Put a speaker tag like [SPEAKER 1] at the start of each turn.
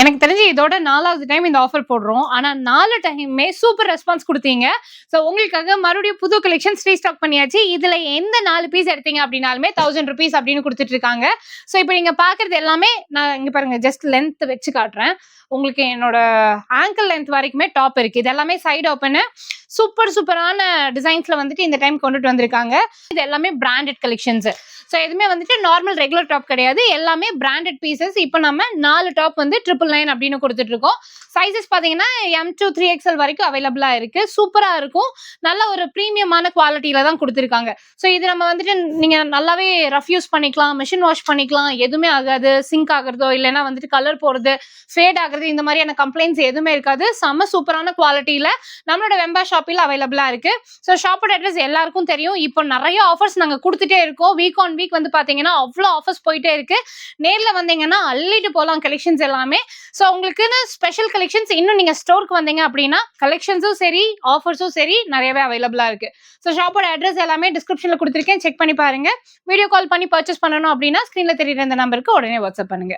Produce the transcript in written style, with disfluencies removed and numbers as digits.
[SPEAKER 1] எனக்கு தெரிஞ்சு இதோட 4வது டைம் இந்த ஆஃபர் போடுறோம். ஆனா 4 டைமுமே சூப்பர் ரெஸ்பான்ஸ் குடுத்தீங்க. சோ உங்களுக்காக மறுபடியும் புது கலெக்ஷன்ஸ் ரீஸ்டாக் பண்ணியாச்சு. இதுல எந்த 4 பீஸ் எடுத்தீங்க அப்படின்னாலுமே ₹1000 அப்படின்னு குடுத்துட்டு இருக்காங்க. சோ இப்போ நீங்க பாக்குறது எல்லாமே நான் இங்க பாருங்க ஜஸ்ட் லென்த் வச்சு காட்டுறேன். உங்களுக்கு என்னோட ஆங்கிள் லென்த் வரைக்குமே டாப் இருக்கு. இது எல்லாமே சைடு ஓப்பன் சூப்பரான டிசைன்ஸ்ல வந்துட்டு இந்த டைம் கொண்டுட்டு வந்திருக்காங்க. இது எல்லாமே பிராண்டட் கலெக்ஷன்ஸ். சோ எதுவுமே வந்துட்டு நார்மல் ரெகுலர் டாப் கிடையாது. எல்லாமே பிராண்டட் பீசஸ். இப்போ நம்ம 4 டாப் வந்து 999 அப்படின்னு கொடுத்துட்டு இருக்கோம். சைஸஸ் பாத்தீங்கன்னா M2 3XL வரைக்கும் அவைலபிளா இருக்கு. சூப்பரா இருக்கும். நல்ல ஒரு பிரீமியமான குவாலிட்டியில தான் கொடுத்துருக்காங்க. சோ இது நம்ம வந்துட்டு நீங்க நல்லாவே ரஃப் யூஸ் பண்ணிக்கலாம், மிஷின் வாஷ் பண்ணிக்கலாம், எதுவுமே ஆகாது. சிங்க் ஆகுறதோ இல்லைன்னா வந்துட்டு கலர் போறது, ஃபேட் ஆகுறது இந்த மாதிரியான கம்ப்ளைண்ட்ஸ் எதுவுமே இருக்காது. செம்ம சூப்பரான குவாலிட்டியில நம்மளோட வெம்பா ஷாப்பில் அவைலபிளா இருக்கு. ஸோ ஷாப்போட அட்ரஸ் எல்லாருக்கும் தெரியும். இப்போ நிறைய ஆஃபர்ஸ் நாங்கள் கொடுத்துட்டே இருக்கோம். வீக் ஆன் வீக் வந்து பாத்தீங்கன்னா அவ்வளோ ஆஃபர்ஸ் போயிட்டே இருக்கு. நேர்ல வந்தீங்கன்னா அள்ளிட்டு போகலாம் கலெக்ஷன்ஸ் எல்லாமே. ஸோ உங்களுக்குன்னு ஸ்பெஷல் கலெக்ஷன்ஸ் இன்னும் நீங்க ஸ்டோருக்கு வந்தீங்க அப்படின்னா கலெக்ஷன்ஸும் சரி ஆஃபர்ஸும் சரி நிறையவே அவைலபிளா இருக்கு. ஸோ ஷாப்போட அட்ரஸ் எல்லாமே டிஸ்கிரிப்ஷன்ல கொடுத்துருக்கேன், செக் பண்ணி பாருங்க. வீடியோ கால் பண்ணி பர்ச்சேஸ் பண்ணணும் அப்படின்னா ஸ்கிரீன்ல தெரியுற இந்த நம்பருக்கு உடனே வாட்ஸ்அப் பண்ணுங்க.